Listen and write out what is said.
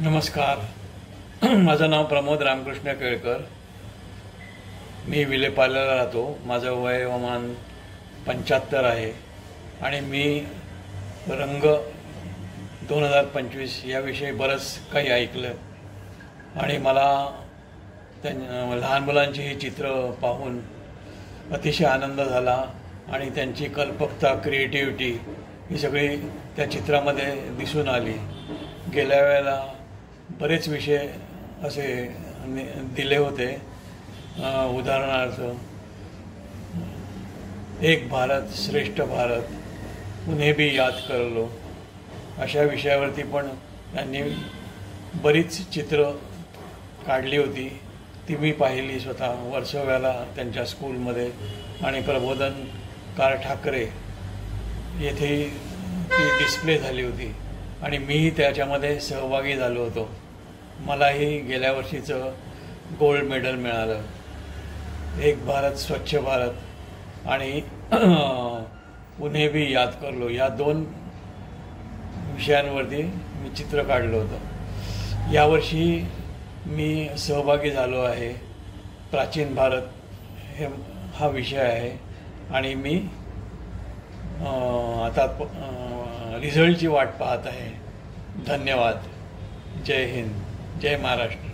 नमस्कार. माझं नाव प्रमोद रामकृष्ण केळकर. मी विलेपार्ल्याला राहतो. माझं वयोमान 75 आहे आणि मी रंग 2025 याविषयी बरंच काही ऐकलं आणि मला लहान मुलांची ही चित्र पाहून अतिशय आनंद झाला आणि त्यांची कल्पकता, क्रिएटिव्हिटी ही सगळी त्या चित्रामध्ये दिसून आली. गेल्या वेळेला बरेच विषय असे दिले होते, उदाहरणार्थ एक भारत श्रेष्ठ भारत, उन्हें भी याद कर लो, अशा विषयावरती पण त्यांनी बरीच चित्र काढली होती. ती मी पाहिली स्वतः वर्सोव्याला त्यांच्या स्कूलमध्ये आणि प्रबोधनकार ठाकरे येथे ती डिस्प्ले झाली होती आणि मीही त्याच्यामध्ये सहभागी झालो होतो. मलाही गेल्या वर्षीचं गोल्ड मेडल मिळालं. एक भारत स्वच्छ भारत आणि उन्हें भी याद कर लो या 2 विषयांवरती मी चित्र काढलं होतं. यावर्षी मी सहभागी झालो आहे. प्राचीन भारत हा विषय आहे आणि मी आता रिझल्टची वाट पाहत आहे. धन्यवाद. जय हिंद, जय महाराष्ट्र.